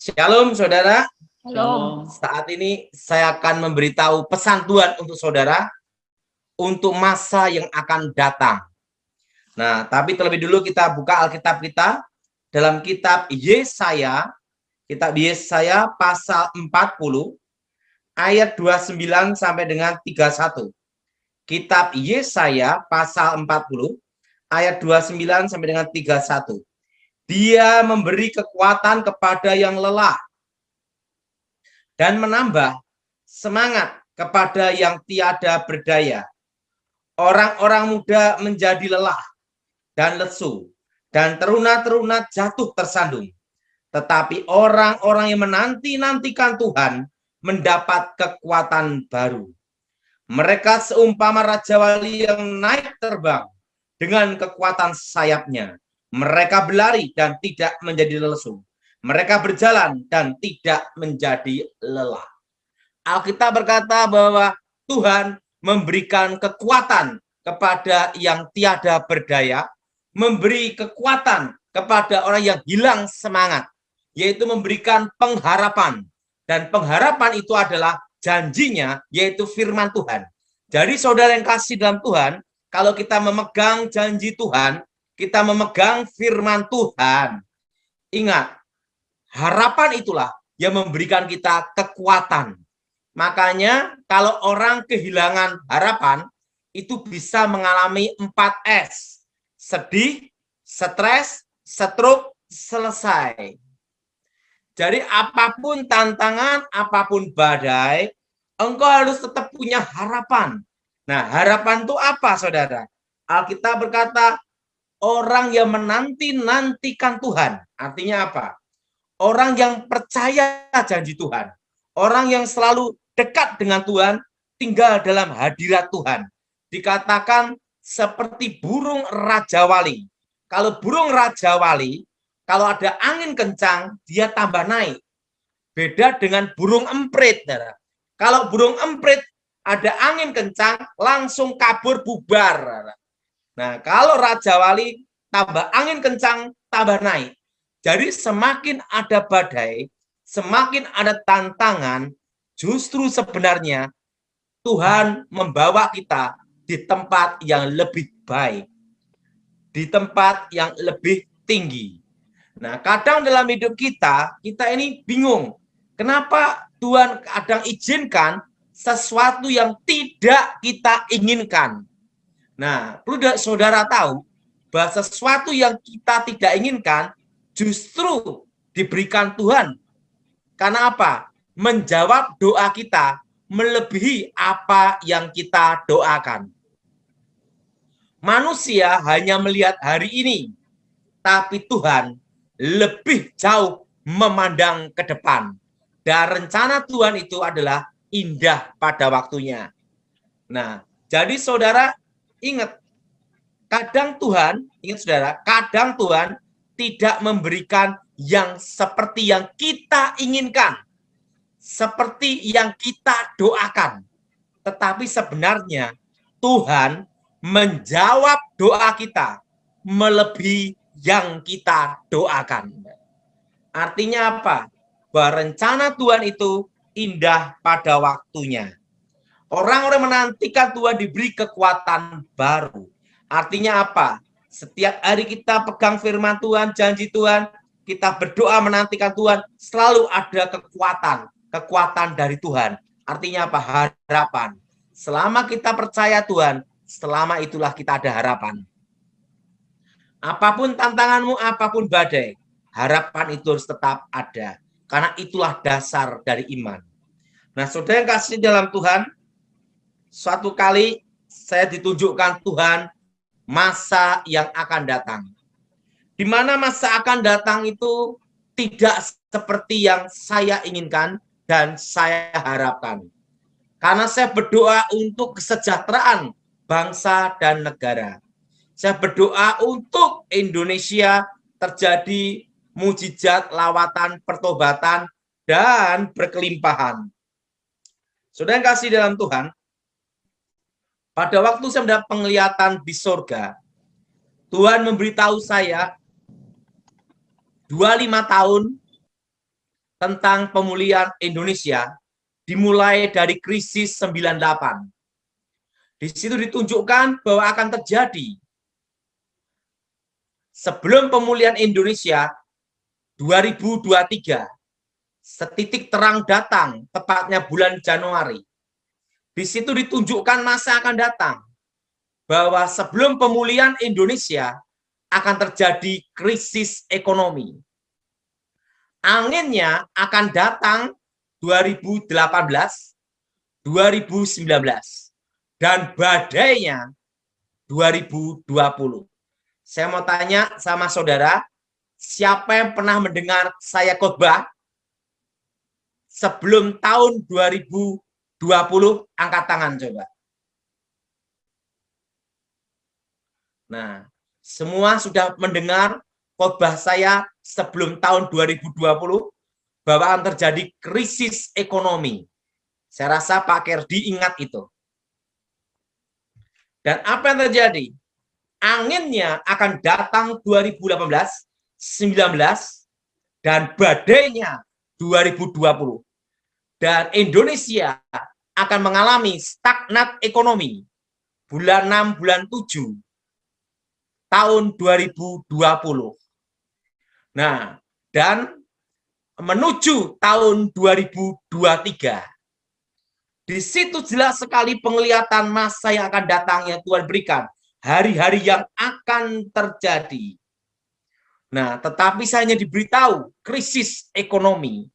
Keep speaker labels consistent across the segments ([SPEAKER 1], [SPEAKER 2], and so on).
[SPEAKER 1] Shalom saudara,
[SPEAKER 2] Shalom.
[SPEAKER 1] saat ini saya akan memberitahu pesan Tuhan untuk saudara untuk masa yang akan datang. Nah, tapi terlebih dulu kita buka Alkitab kita dalam kitab Yesaya pasal 40 ayat 29 sampai dengan 31. Kitab Yesaya pasal 40 ayat 29 sampai dengan 31. Dia memberi kekuatan kepada yang lelah dan menambah semangat kepada yang tiada berdaya. Orang-orang muda menjadi lelah dan lesu, dan teruna-teruna jatuh tersandung. Tetapi orang-orang yang menanti-nantikan Tuhan mendapat kekuatan baru. Mereka seumpama Raja Wali yang naik terbang dengan kekuatan sayapnya. Mereka berlari dan tidak menjadi lesu. Mereka berjalan dan tidak menjadi lelah. Alkitab berkata bahwa Tuhan memberikan kekuatan kepada yang tiada berdaya, memberi kekuatan kepada orang yang hilang semangat, yaitu memberikan pengharapan. Dan pengharapan itu adalah janjinya, yaitu firman Tuhan. Jadi saudara yang kasih dalam Tuhan, kalau kita memegang janji Tuhan, kita memegang firman Tuhan. Ingat, harapan itulah yang memberikan kita kekuatan. Makanya kalau orang kehilangan harapan, itu bisa mengalami 4S. Sedih, stres, stroke, selesai. Jadi apapun tantangan, apapun badai, engkau harus tetap punya harapan. Nah, harapan itu apa, saudara? Alkitab berkata, orang yang menanti-nantikan Tuhan. Artinya apa? Orang yang percaya janji Tuhan. Orang yang selalu dekat dengan Tuhan, tinggal dalam hadirat Tuhan. Dikatakan seperti burung Raja Wali. Kalau burung Raja Wali, kalau ada angin kencang, dia tambah naik. Beda dengan burung emprit. Kalau burung emprit, ada angin kencang, langsung kabur bubar. Nah, kalau Raja Wali tambah angin kencang, tambah naik. Jadi semakin ada badai, semakin ada tantangan, justru sebenarnya Tuhan membawa kita di tempat yang lebih baik, di tempat yang lebih tinggi. Nah, kadang dalam hidup kita ini bingung. Kenapa Tuhan kadang izinkan sesuatu yang tidak kita inginkan? Nah, perlu saudara tahu bahwa sesuatu yang kita tidak inginkan justru diberikan Tuhan. Karena apa? Menjawab doa kita melebihi apa yang kita doakan. Manusia hanya melihat hari ini, tapi Tuhan lebih jauh memandang ke depan. Dan rencana Tuhan itu adalah indah pada waktunya. Nah, jadi saudara, ingat, kadang Tuhan tidak memberikan yang seperti yang kita inginkan, seperti yang kita doakan. Tetapi sebenarnya Tuhan menjawab doa kita melebihi yang kita doakan. Artinya apa? Bahwa rencana Tuhan itu indah pada waktunya. Orang-orang menantikan Tuhan diberi kekuatan baru. Artinya apa? Setiap hari kita pegang firman Tuhan, janji Tuhan, kita berdoa menantikan Tuhan, selalu ada kekuatan dari Tuhan. Artinya apa? Harapan. Selama kita percaya Tuhan, selama itulah kita ada harapan. Apapun tantanganmu, apapun badai, harapan itu harus tetap ada. Karena itulah dasar dari iman. Nah, saudara yang kasih dalam Tuhan, suatu kali saya ditunjukkan Tuhan masa yang akan datang. Di mana masa akan datang itu tidak seperti yang saya inginkan dan saya harapkan. Karena saya berdoa untuk kesejahteraan bangsa dan negara. Saya berdoa untuk Indonesia terjadi mujizat, lawatan, pertobatan, dan berkelimpahan. Saudara yang kasih dalam Tuhan, pada waktu saya mendapat penglihatan di surga, Tuhan memberitahu saya 25 tahun tentang pemulihan Indonesia dimulai dari krisis 98. Di situ ditunjukkan bahwa akan terjadi sebelum pemulihan Indonesia 2023, setitik terang datang, tepatnya bulan Januari. Di situ ditunjukkan masa akan datang, bahwa sebelum pemulihan Indonesia akan terjadi krisis ekonomi. Anginnya akan datang 2018, 2019, dan badainya 2020. Saya mau tanya sama saudara, siapa yang pernah mendengar saya khotbah sebelum tahun 2020? Angkat tangan coba. Nah, semua sudah mendengar khotbah saya sebelum tahun 2020 bahwa akan terjadi krisis ekonomi. Saya rasa Pak Kerdi ingat itu. Dan apa yang terjadi? Anginnya akan datang 2018, 19, dan badainya 2020. Dan Indonesia akan mengalami stagnat ekonomi bulan 6, bulan 7, tahun 2020. Nah, dan menuju tahun 2023. Di situ jelas sekali penglihatan masa yang akan datang yang Tuhan berikan. Hari-hari yang akan terjadi. Nah, tetapi saya hanya diberitahu krisis ekonomi.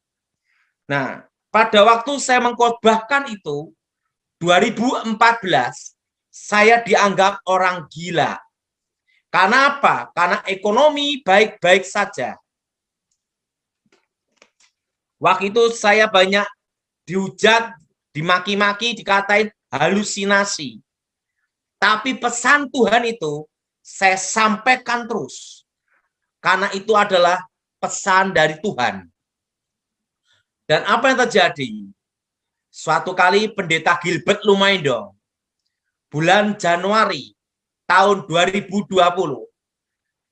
[SPEAKER 1] Nah, pada waktu saya mengkhotbahkan itu, 2014, saya dianggap orang gila. Karena apa? Karena ekonomi baik-baik saja. Waktu itu saya banyak dihujat, dimaki-maki, dikatain halusinasi. Tapi pesan Tuhan itu saya sampaikan terus. Karena itu adalah pesan dari Tuhan. Dan apa yang terjadi? Suatu kali pendeta Gilbert Lumaindo, bulan Januari tahun 2020,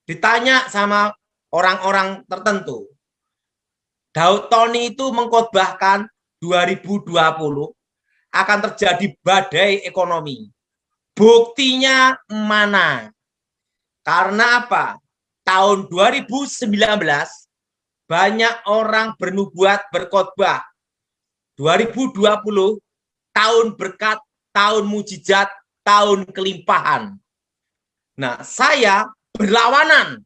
[SPEAKER 1] ditanya sama orang-orang tertentu, Daud Tony itu mengkhotbahkan 2020 akan terjadi badai ekonomi. Buktinya mana? Karena apa? Tahun 2019 banyak orang bernubuat berkhotbah. 2020 tahun berkat, tahun mujizat, tahun kelimpahan. Nah, saya berlawanan.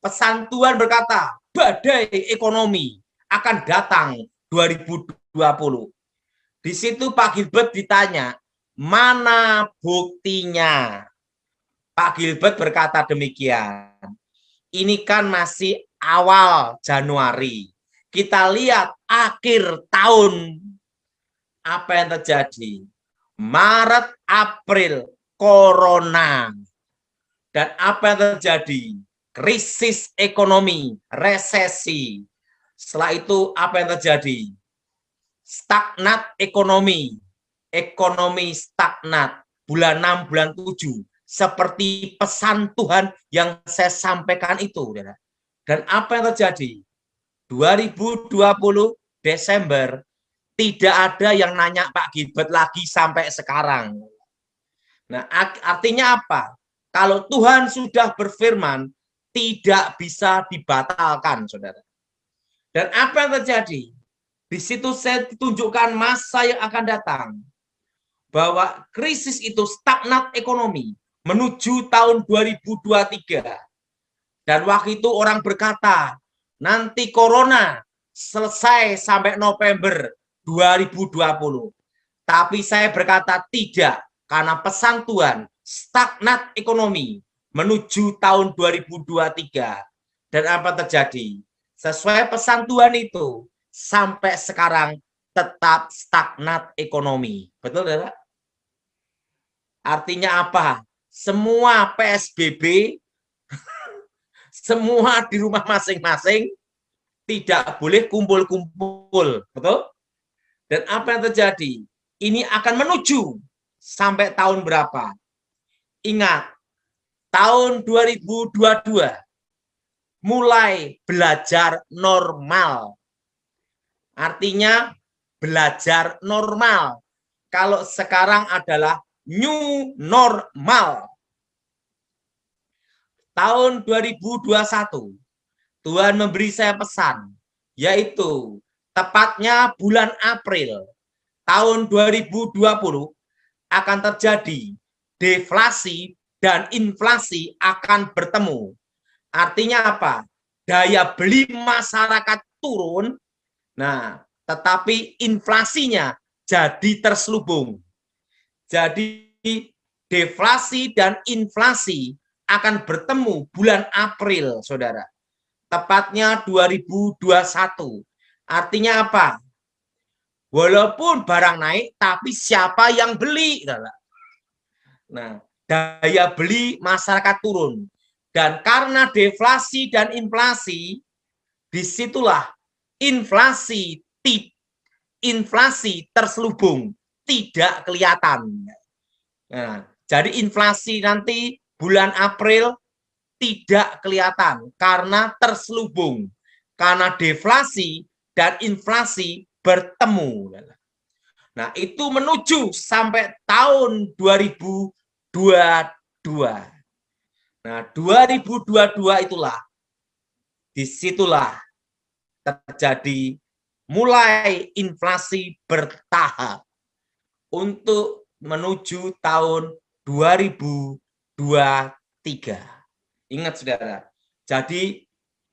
[SPEAKER 1] Pesan Tuhan berkata, badai ekonomi akan datang 2020. Di situ Pak Gilbert ditanya, mana buktinya? Pak Gilbert berkata demikian. Ini kan masih awal Januari. Kita lihat akhir tahun. Apa yang terjadi? Maret, April, corona. Dan apa yang terjadi? Krisis ekonomi, resesi. Setelah itu apa yang terjadi? Stagnat ekonomi. Ekonomi stagnat. Bulan 6, bulan 7. Seperti pesan Tuhan yang saya sampaikan itu. Dan apa yang terjadi? 2020 Desember, tidak ada yang nanya Pak Gilbert lagi sampai sekarang. Nah, artinya apa? Kalau Tuhan sudah berfirman, tidak bisa dibatalkan, saudara. Dan apa yang terjadi? Di situ saya tunjukkan masa yang akan datang. Bahwa krisis itu stagnat ekonomi menuju tahun 2023. Dan waktu itu orang berkata, nanti corona selesai sampai November 2020. Tapi saya berkata tidak, karena pesan Tuhan, stagnat ekonomi menuju tahun 2023. Dan apa terjadi? Sesuai pesan Tuhan itu, sampai sekarang tetap stagnat ekonomi. Betul, saudara? Artinya apa? Semua PSBB, semua di rumah masing-masing, tidak boleh kumpul-kumpul. Betul? Dan apa yang terjadi? Ini akan menuju sampai tahun berapa? Ingat, tahun 2022 mulai belajar normal. Artinya belajar normal. Kalau sekarang adalah new normal. Tahun 2021, Tuhan memberi saya pesan, yaitu tepatnya bulan April tahun 2020 akan terjadi deflasi dan inflasi akan bertemu. Artinya apa? Daya beli masyarakat turun, nah, tetapi inflasinya jadi terselubung. Jadi deflasi dan inflasi akan bertemu bulan April, saudara. Tepatnya 2021. Artinya apa? Walaupun barang naik, tapi siapa yang beli? Nah, daya beli masyarakat turun. Dan karena deflasi dan inflasi, disitulah inflasi terselubung, tidak kelihatan. Nah, jadi inflasi nanti bulan April tidak kelihatan karena terselubung, karena deflasi dan inflasi bertemu. Nah, itu menuju sampai tahun 2022. Nah, 2022 itulah, disitulah terjadi mulai inflasi bertahap untuk menuju tahun 2023. Ingat, saudara. Jadi,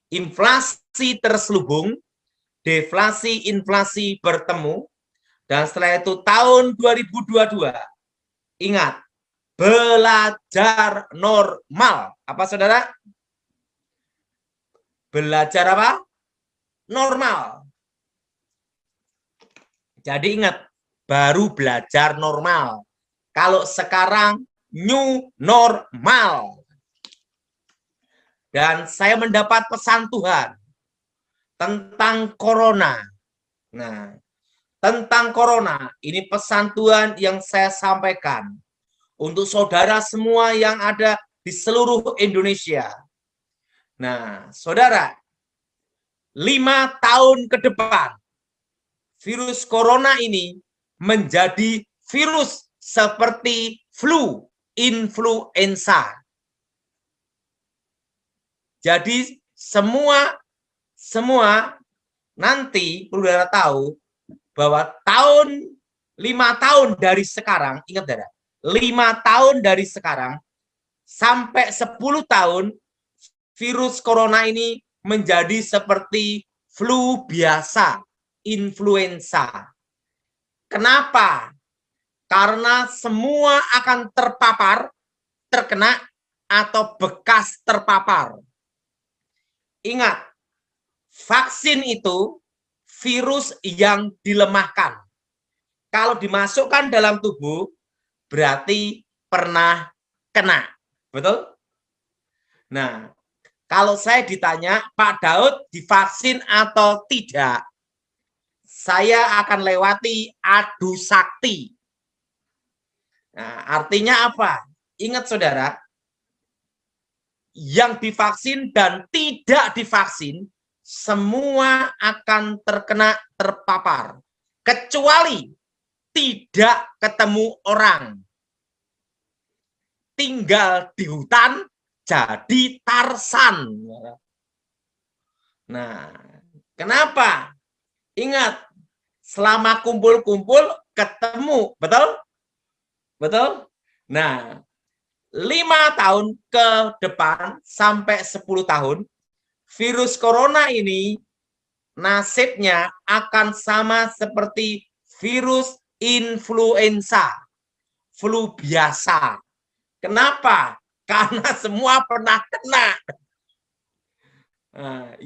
[SPEAKER 1] inflasi terselubung, deflasi, inflasi bertemu, dan setelah itu tahun 2022, ingat, belajar normal. Apa, saudara? Belajar apa? Normal. Jadi ingat, baru belajar normal. Kalau sekarang new normal. Dan saya mendapat pesan Tuhan tentang corona. Nah, tentang corona, ini pesan Tuhan yang saya sampaikan untuk saudara semua yang ada di seluruh Indonesia. Nah, saudara, 5 tahun ke depan, virus corona ini menjadi virus seperti flu, influenza. Jadi semua nanti perlu saudara tahu bahwa 5 tahun dari sekarang, ingat saudara, 5 tahun dari sekarang sampai 10 tahun virus corona ini menjadi seperti flu biasa, influenza. Kenapa? Karena semua akan terpapar, terkena, atau bekas terpapar. Ingat, vaksin itu virus yang dilemahkan. Kalau dimasukkan dalam tubuh, berarti pernah kena. Betul? Nah, kalau saya ditanya, Pak Daud divaksin atau tidak, saya akan lewati adu sakti. Nah, artinya apa? Ingat, saudara, yang divaksin dan tidak divaksin, semua akan terkena terpapar. Kecuali tidak ketemu orang. Tinggal di hutan, jadi Tarsan. Nah, kenapa? Ingat, selama kumpul-kumpul ketemu, betul? Betul? Nah, 5 tahun ke depan sampai 10 tahun, virus corona ini nasibnya akan sama seperti virus influenza, flu biasa. Kenapa? Karena semua pernah kena.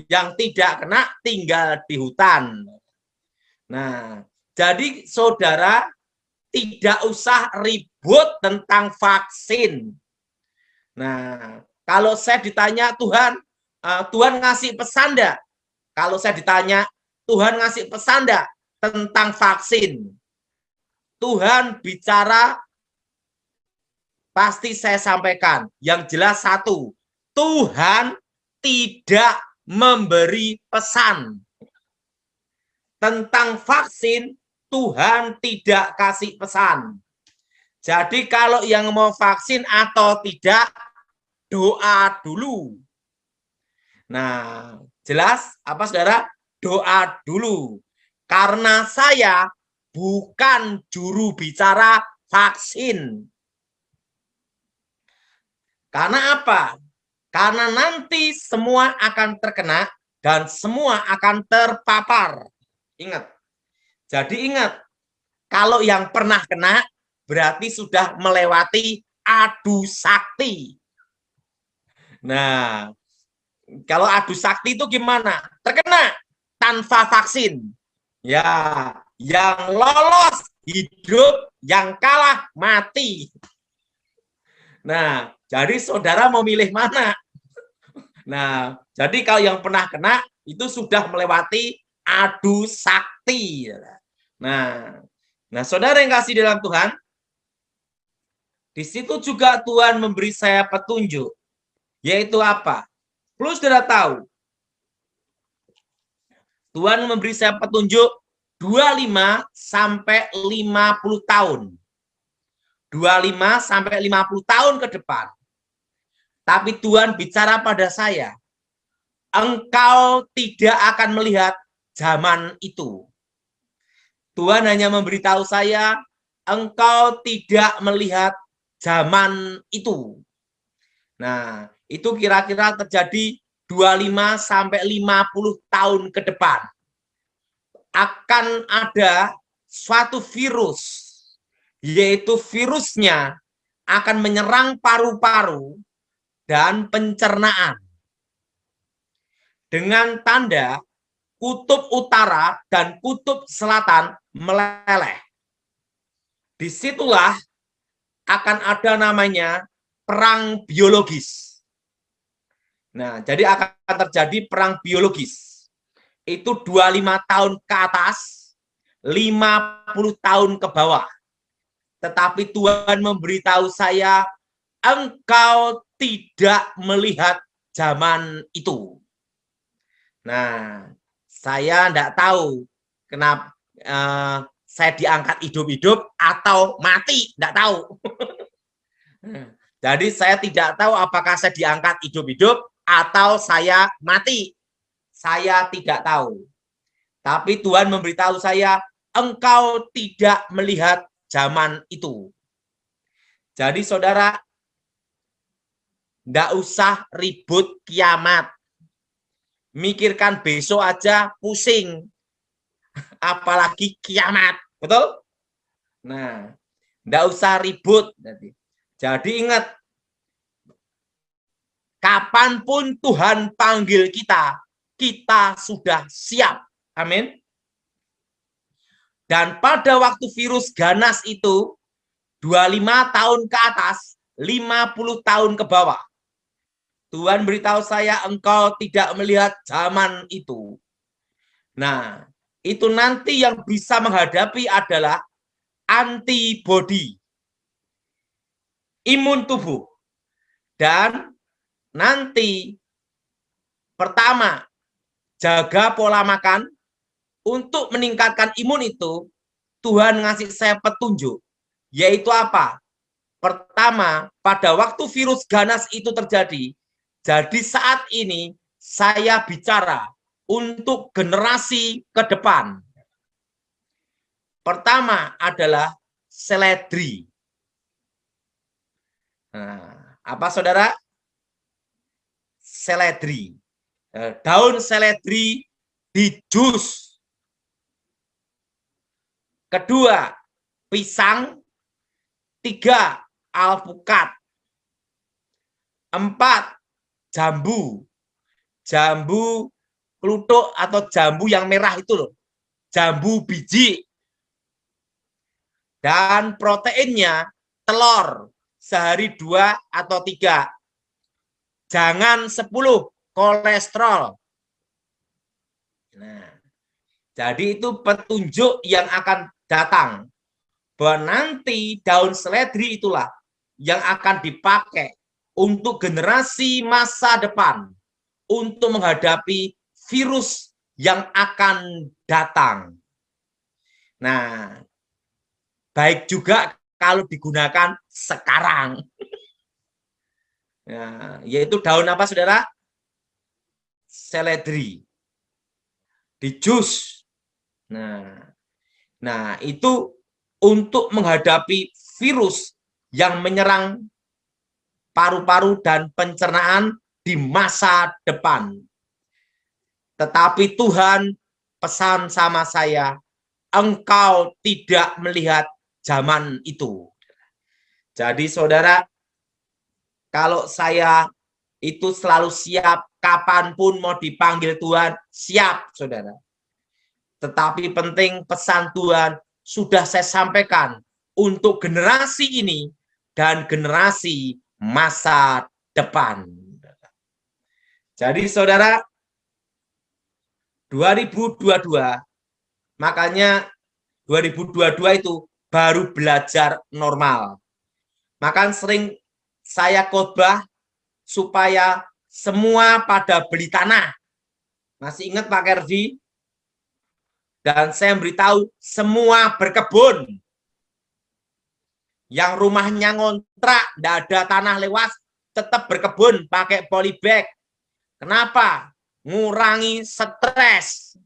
[SPEAKER 1] Yang tidak kena tinggal di hutan. Nah, jadi saudara tidak usah ribut tentang vaksin. Nah, kalau saya ditanya Tuhan ngasih pesan enggak? Kalau saya ditanya Tuhan ngasih pesan enggak tentang vaksin? Tuhan bicara, pasti saya sampaikan. Yang jelas satu, Tuhan tidak memberi pesan. tentang vaksin, Tuhan tidak kasih pesan. Jadi kalau yang mau vaksin atau tidak, doa dulu. Nah, jelas apa saudara? Doa dulu. Karena saya bukan juru bicara vaksin. Karena apa? Karena nanti semua akan terkena dan semua akan terpapar. Ingat. Jadi ingat, kalau yang pernah kena berarti sudah melewati adu sakti. Nah, kalau adu sakti itu gimana? Terkena tanpa vaksin. Ya, yang lolos hidup, yang kalah mati. Nah, jadi saudara mau milih mana? Nah, jadi kalau yang pernah kena itu sudah melewati adu sakti. Nah, saudara yang kasih dalam Tuhan, di situ juga Tuhan memberi saya petunjuk, yaitu apa? Plus saudara tahu, Tuhan memberi saya petunjuk 25 sampai 50 tahun. 25 sampai 50 tahun ke depan. Tapi Tuhan bicara pada saya, engkau tidak akan melihat zaman itu. Tuhan hanya memberitahu saya, engkau tidak melihat zaman itu. Nah, itu kira-kira terjadi 25 sampai 50 tahun ke depan. Akan ada suatu virus, yaitu virusnya akan menyerang paru-paru dan pencernaan. Dengan tanda kutub utara dan kutub selatan meleleh. Disitulah akan ada namanya perang biologis. Nah, jadi akan terjadi perang biologis. Itu 25 tahun ke atas, 50 tahun ke bawah. Tetapi Tuhan memberitahu saya, engkau tidak melihat zaman itu. Nah, saya tidak tahu kenapa saya diangkat hidup-hidup atau mati, tidak tahu. Jadi saya tidak tahu apakah saya diangkat hidup-hidup atau saya mati. Saya tidak tahu. Tapi Tuhan memberitahu saya, engkau tidak melihat zaman itu. Jadi saudara, tidak usah ribut kiamat. Mikirkan besok aja pusing. Apalagi kiamat. Betul? Nah, tidak usah ribut. Jadi ingat, kapanpun Tuhan panggil kita, kita sudah siap. Amin. Dan pada waktu virus ganas itu, 25 tahun ke atas, 50 tahun ke bawah. Tuhan beritahu saya, engkau tidak melihat zaman itu. Nah, itu nanti yang bisa menghadapi adalah antibodi, imun tubuh. Dan nanti, pertama, jaga pola makan. Untuk meningkatkan imun itu, Tuhan ngasih saya petunjuk. Yaitu apa? Pertama, pada waktu virus ganas itu terjadi, jadi saat ini saya bicara untuk generasi ke depan. Pertama adalah seledri. Nah, apa saudara? Seledri. Daun seledri di jus. Kedua, pisang. 3, alpukat. 4, jambu. Jambu kluthuk atau jambu yang merah itu loh. Jambu biji. Dan proteinnya telur. Sehari 2 atau 3. Jangan 10, kolesterol. Nah, jadi itu petunjuk yang akan datang. Bahwa nanti daun seledri itulah yang akan dipakai untuk generasi masa depan untuk menghadapi virus yang akan datang. Nah, baik juga kalau digunakan sekarang. Nah, yaitu daun apa, saudara? Seledri. Di jus. Nah, itu untuk menghadapi virus yang menyerang paru-paru dan pencernaan di masa depan. Tetapi Tuhan pesan sama saya, engkau tidak melihat zaman itu. Jadi saudara, kalau saya itu selalu siap, kapanpun mau dipanggil Tuhan, siap saudara. Tetapi penting pesan Tuhan sudah saya sampaikan untuk generasi ini dan generasi masa depan. Jadi saudara, 2022, makanya 2022 itu baru belajar normal. Maka sering saya khotbah supaya semua pada beli tanah. Masih ingat Pak Kerdi? Dan saya beritahu semua berkebun. Yang rumahnya ngontrak, tidak ada tanah lewas, tetap berkebun pakai polybag. Kenapa? Ngurangi stres.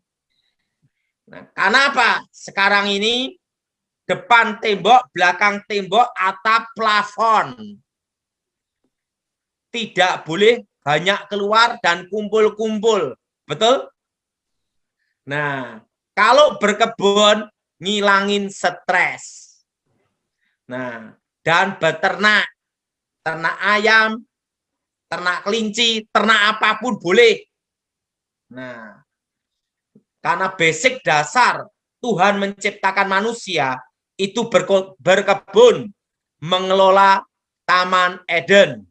[SPEAKER 1] Nah, kenapa? Sekarang ini depan tembok, belakang tembok, atap plafon. Tidak boleh banyak keluar dan kumpul-kumpul. Betul? Nah, kalau berkebun, ngilangin stres. Nah, dan beternak, ternak ayam, ternak kelinci, ternak apapun boleh. Nah, karena basic dasar Tuhan menciptakan manusia itu berkebun, mengelola Taman Eden.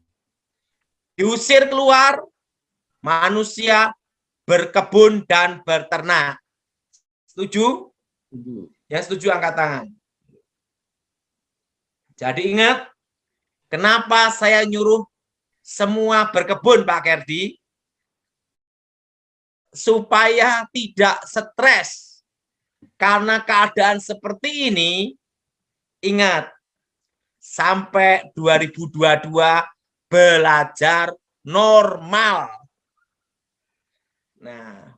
[SPEAKER 1] Diusir keluar, manusia berkebun dan beternak. Setuju? Yang setuju angkat tangan. Jadi ingat, kenapa saya nyuruh semua berkebun, Pak Kerdi? Supaya tidak stres. Karena keadaan seperti ini, ingat, sampai 2022 belajar normal. Nah,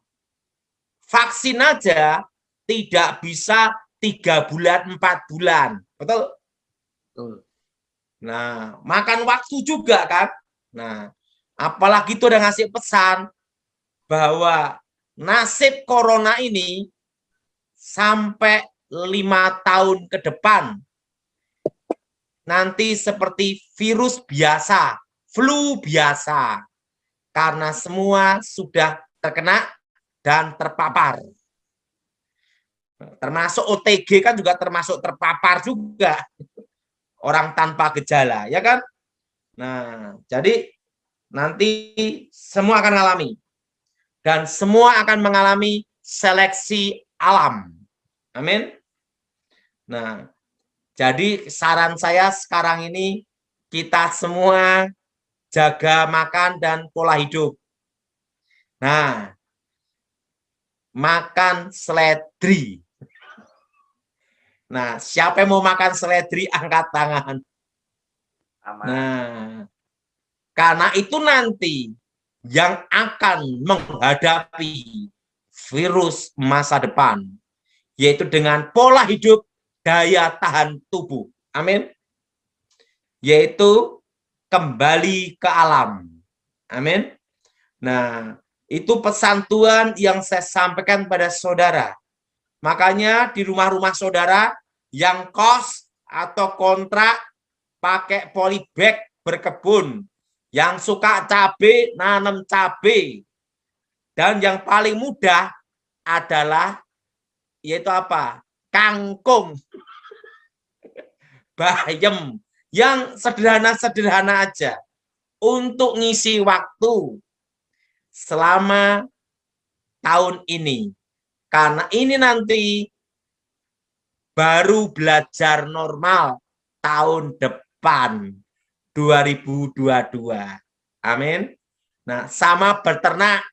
[SPEAKER 1] vaksin aja tidak bisa 3 bulan, 4 bulan. Betul? Betul. Nah, makan waktu juga kan? Nah, apalagi itu udah ngasih pesan bahwa nasib corona ini sampai 5 tahun ke depan nanti seperti virus biasa, flu biasa, karena semua sudah terkena dan terpapar. Termasuk OTG kan juga termasuk terpapar juga. Orang tanpa gejala, ya kan? Nah, jadi nanti semua akan mengalami. Dan semua akan mengalami seleksi alam. Amin. Nah, jadi saran saya sekarang ini kita semua jaga makan dan pola hidup. Nah, makan seledri. Nah, siapa yang mau makan seledri angkat tangan. Nah, karena itu nanti yang akan menghadapi virus masa depan, yaitu dengan pola hidup daya tahan tubuh. Amin. Yaitu kembali ke alam. Amin. Nah, itu pesan Tuhan yang saya sampaikan pada saudara. Makanya di rumah-rumah saudara yang kos atau kontrak pakai polybag berkebun, yang suka cabai nanam cabai, dan yang paling mudah adalah yaitu apa? Kangkung, bayam, yang sederhana-sederhana aja untuk ngisi waktu selama tahun ini. Karena ini nanti baru belajar normal tahun depan 2022. Amin. Nah, sama beternak.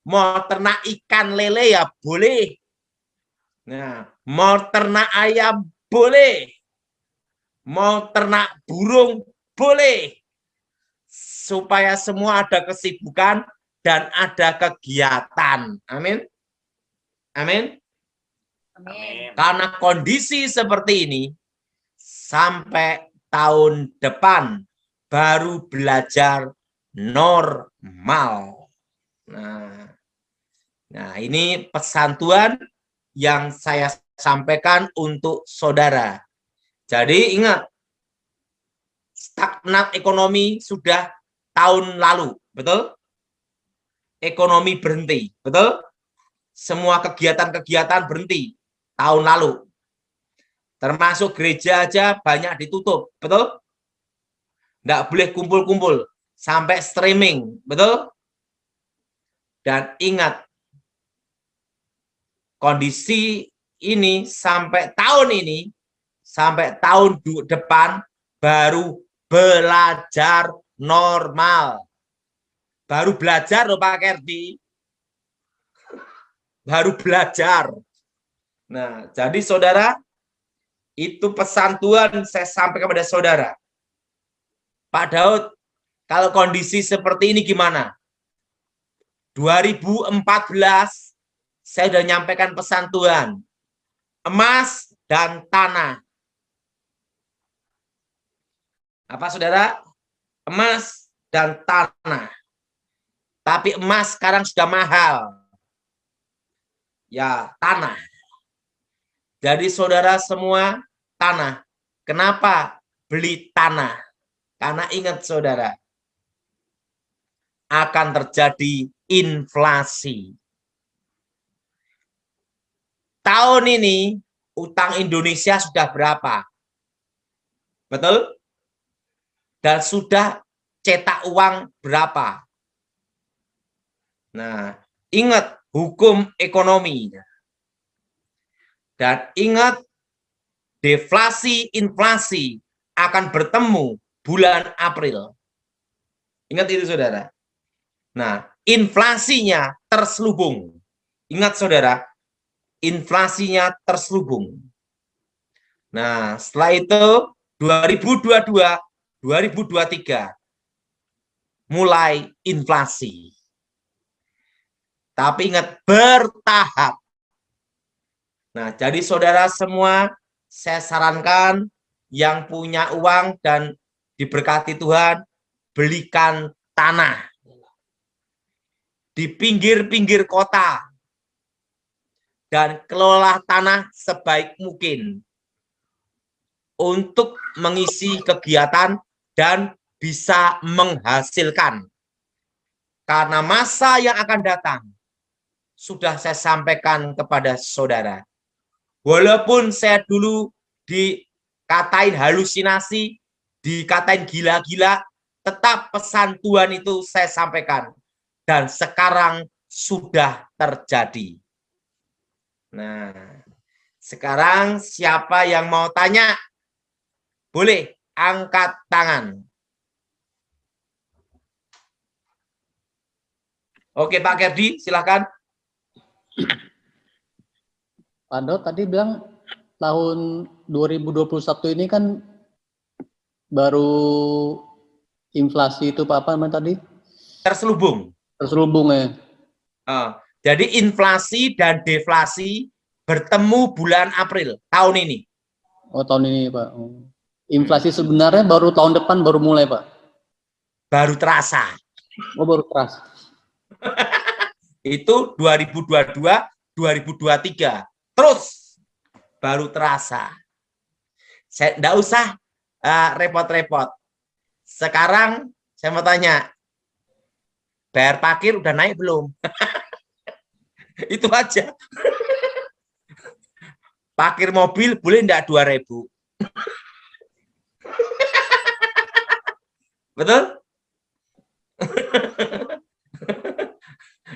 [SPEAKER 1] Mau ternak ikan lele ya boleh. Nah, mau ternak ayam boleh. Mau ternak burung boleh. Supaya semua ada kesibukan dan ada kegiatan. Amin. Amin.
[SPEAKER 2] Amin.
[SPEAKER 1] Karena kondisi seperti ini, sampai tahun depan baru belajar normal. Nah, ini pesan Tuhan yang saya sampaikan untuk saudara. Jadi ingat, stagnan ekonomi sudah tahun lalu, betul? Ekonomi berhenti, betul? Semua kegiatan-kegiatan berhenti tahun lalu. Termasuk gereja aja banyak ditutup, betul? Nggak boleh kumpul-kumpul, sampai streaming, betul? Dan ingat, kondisi ini sampai tahun depan baru belajar normal. Baru belajar loh Pak Kerdi. Baru belajar. Nah, jadi saudara, itu pesan Tuhan saya sampaikan kepada saudara. Pak Daud, kalau kondisi seperti ini gimana? 2014 saya sudah menyampaikan pesan Tuhan. Emas dan tanah. Apa saudara? Emas dan tanah. Tapi emas sekarang sudah mahal. Ya, tanah. Jadi saudara semua tanah. Kenapa beli tanah? Karena ingat saudara, akan terjadi inflasi. Tahun ini utang Indonesia sudah berapa? Betul? Dan sudah cetak uang berapa? Nah, ingat hukum ekonomi. Dan ingat deflasi inflasi akan bertemu bulan April. Ingat itu saudara. Nah, inflasinya terselubung. Ingat saudara, inflasinya terselubung. Nah, setelah itu 2022, 2023 mulai inflasi. Tapi ingat bertahap. Nah, jadi saudara semua, saya sarankan yang punya uang dan diberkati Tuhan, belikan tanah di pinggir-pinggir kota dan kelola tanah sebaik mungkin untuk mengisi kegiatan dan bisa menghasilkan. Karena masa yang akan datang sudah saya sampaikan kepada saudara. Walaupun saya dulu dikatain halusinasi, dikatain gila-gila, tetap pesan Tuhan itu saya sampaikan. Dan sekarang sudah terjadi. Nah, sekarang siapa yang mau tanya? Boleh angkat tangan. Oke Pak Kerdi, silakan.
[SPEAKER 3] Pak Daud tadi bilang tahun 2021 ini kan baru inflasi itu Pak apa namanya tadi?
[SPEAKER 1] Terselubung.
[SPEAKER 3] Terselubung ya.
[SPEAKER 1] Jadi inflasi dan deflasi bertemu bulan April tahun ini.
[SPEAKER 3] Oh tahun ini Pak. Inflasi sebenarnya baru tahun depan baru mulai Pak.
[SPEAKER 1] Baru terasa.
[SPEAKER 3] Oh baru terasa.
[SPEAKER 1] Itu 2022, 2023. Terus baru terasa. Saya enggak usah repot-repot. Sekarang saya mau tanya, bayar parkir udah naik belum? Itu aja. Parkir mobil boleh enggak 2.000? Betul?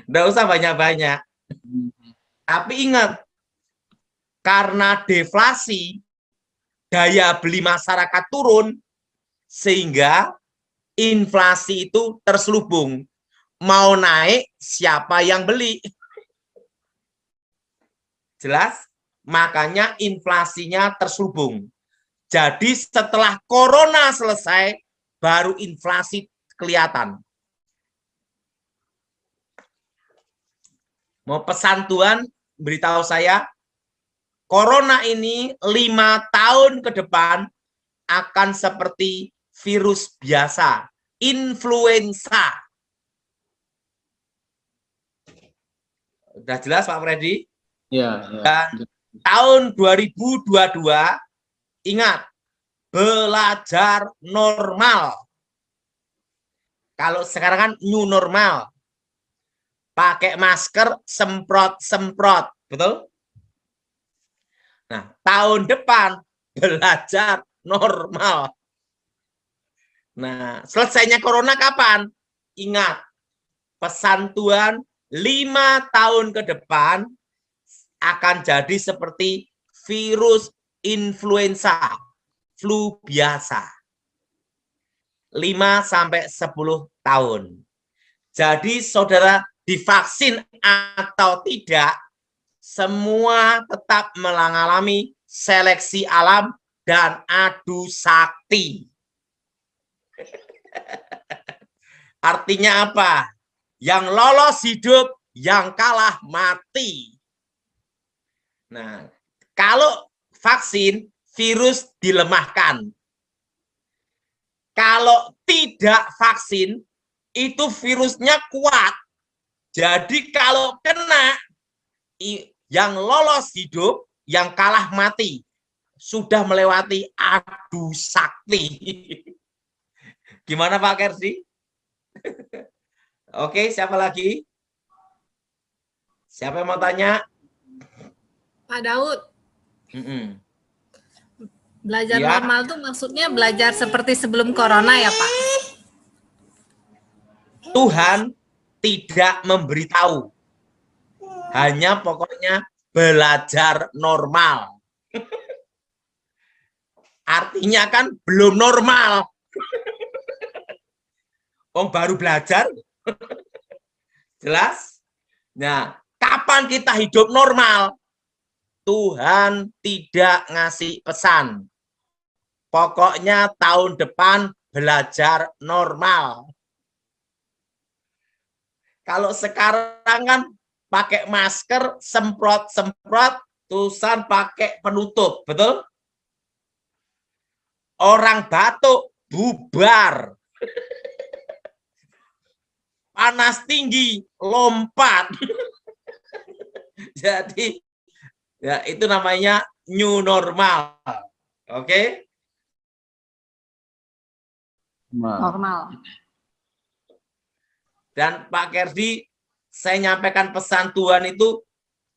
[SPEAKER 1] Enggak usah banyak-banyak. Tapi ingat, karena deflasi, daya beli masyarakat turun, sehingga inflasi itu terselubung. mau naik, siapa yang beli? Jelas? Makanya inflasinya terselubung. Jadi setelah corona selesai, baru inflasi kelihatan. Mau pesan Tuhan, beritahu saya, corona ini 5 tahun ke depan akan seperti virus biasa, influenza. Udah jelas Pak Freddy?
[SPEAKER 3] Ya,
[SPEAKER 1] Dan tahun 2022, ingat, belajar normal. Kalau sekarang kan new normal. Pakai masker, semprot-semprot. Betul? Nah, tahun depan belajar normal. Nah, selesainya corona kapan? Ingat, pesan Tuhan 5 tahun ke depan akan jadi seperti virus influenza, flu biasa. 5-10 tahun. Jadi saudara divaksin atau tidak, semua tetap mengalami seleksi alam dan adu sakti. Artinya apa? Yang lolos hidup, yang kalah mati. Nah, kalau vaksin, virus dilemahkan. Kalau tidak vaksin, itu virusnya kuat. Jadi kalau kena, yang lolos hidup, yang kalah mati. Sudah melewati adu sakti. Gimana Pak Kersi? Oke, siapa lagi? Siapa yang mau tanya?
[SPEAKER 2] Pak Daud, belajar
[SPEAKER 1] Ya.
[SPEAKER 2] normal tuh maksudnya belajar seperti sebelum corona ya Pak?
[SPEAKER 1] Tuhan tidak memberitahu. Hanya pokoknya belajar normal. Artinya kan belum normal. Baru belajar. Jelas? Nah, kapan kita hidup normal? Tuhan tidak ngasih pesan. Pokoknya tahun depan belajar normal. Kalau sekarang kan pakai masker, semprot-semprot, tulisan pakai penutup, betul? Orang batuk, bubar. Panas tinggi, lompat. Jadi, ya itu namanya new normal. Oke?
[SPEAKER 2] Normal.
[SPEAKER 1] Dan Pak Kerdi, saya nyampaikan pesan Tuhan itu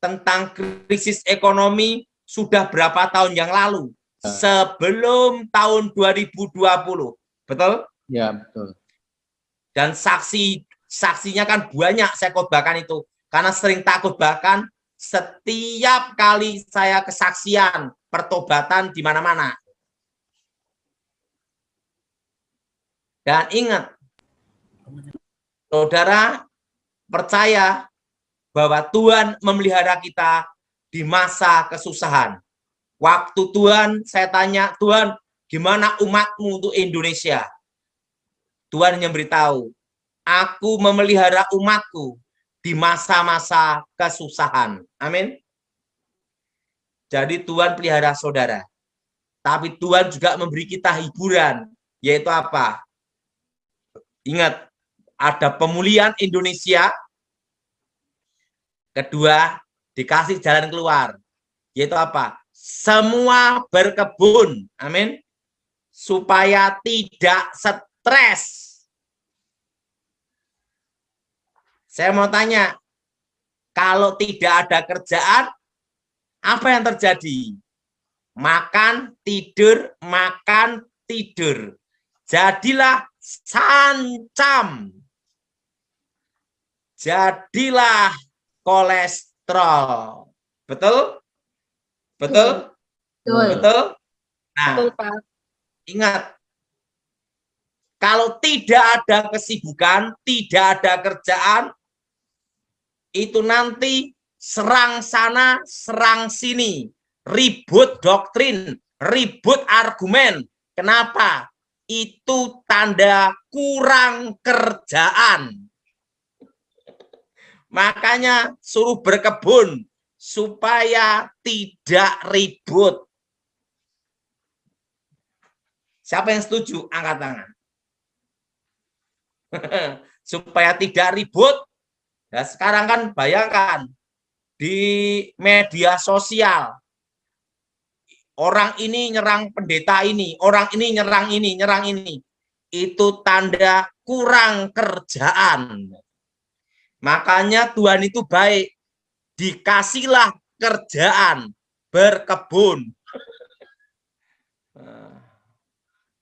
[SPEAKER 1] tentang krisis ekonomi sudah berapa tahun yang lalu, sebelum tahun 2020, betul?
[SPEAKER 3] Ya, betul.
[SPEAKER 1] Dan saksinya kan banyak saya khotbahkan itu, karena sering tak khotbahkan setiap kali saya kesaksian pertobatan di mana-mana. Dan ingat, saudara percaya bahwa Tuhan memelihara kita di masa kesusahan. Waktu Tuhan, saya tanya, Tuhan, gimana umatmu untuk Indonesia? Tuhan yang beritahu, aku memelihara umatku di masa-masa kesusahan. Amin. Jadi Tuhan pelihara saudara. Tapi Tuhan juga memberi kita hiburan, yaitu apa? Ingat, ada pemulihan Indonesia. Kedua, dikasih jalan keluar, yaitu apa? Semua berkebun, amin, supaya tidak stres. Saya mau tanya, kalau tidak ada kerjaan, apa yang terjadi? Makan, tidur, makan, tidur. Jadilah sancam. Jadilah kolesterol. Betul? Betul?
[SPEAKER 2] Betul.
[SPEAKER 1] Betul? Nah,
[SPEAKER 2] Betul, Pak.
[SPEAKER 1] ingat, Kalau tidak ada kesibukan, tidak ada kerjaan, itu nanti serang sana, serang sini, ribut doktrin, ribut argumen. Kenapa? Itu tanda kurang kerjaan. Makanya suruh berkebun supaya tidak ribut. Siapa yang setuju? Angkat tangan. Supaya tidak ribut. Nah, sekarang kan bayangkan di media sosial orang ini nyerang pendeta ini, orang ini nyerang ini, nyerang ini. Itu tanda kurang kerjaan. Makanya Tuhan itu baik. Dikasihlah kerjaan berkebun.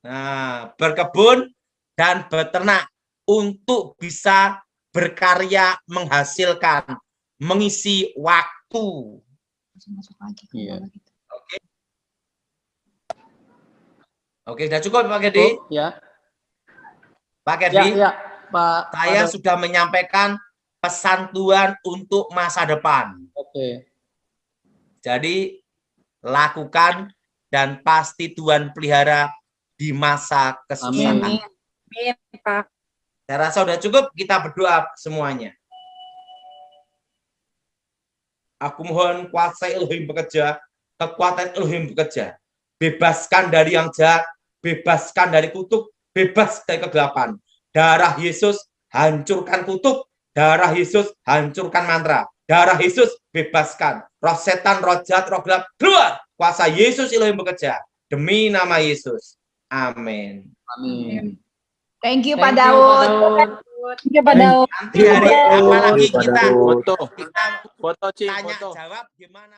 [SPEAKER 1] Nah, berkebun dan beternak untuk bisa berkarya, menghasilkan, mengisi waktu.
[SPEAKER 3] Iya.
[SPEAKER 1] Oke. Oke, sudah cukup Pak Gedi?
[SPEAKER 3] Ya.
[SPEAKER 1] Pak Gedi,
[SPEAKER 3] Ya, Pak.
[SPEAKER 1] saya sudah menyampaikan pesan Tuhan untuk masa depan.
[SPEAKER 3] Oke.
[SPEAKER 1] Jadi, lakukan dan pasti Tuhan pelihara di masa kesusahan.
[SPEAKER 3] Amin.
[SPEAKER 2] Amin, Pak.
[SPEAKER 1] Saya rasa sudah cukup, kita berdoa semuanya. Aku mohon kuasa Elohim bekerja, kekuatan Elohim bekerja. Bebaskan dari yang jahat, bebaskan dari kutuk, bebas dari kegelapan. Darah Yesus hancurkan kutuk, darah Yesus hancurkan mantra. Darah Yesus bebaskan. Roh setan, roh jahat, roh gelap, keluar. Kuasa Yesus Elohim bekerja. Demi nama Yesus. Amin.
[SPEAKER 3] Amin.
[SPEAKER 4] Thank you Pak Daud.
[SPEAKER 2] Thank you, Pak Daud.
[SPEAKER 1] Nanti hari apalagi kita
[SPEAKER 5] Foto,
[SPEAKER 1] kita
[SPEAKER 5] foto, Ci,
[SPEAKER 1] tanya
[SPEAKER 5] foto.
[SPEAKER 1] jawab gimana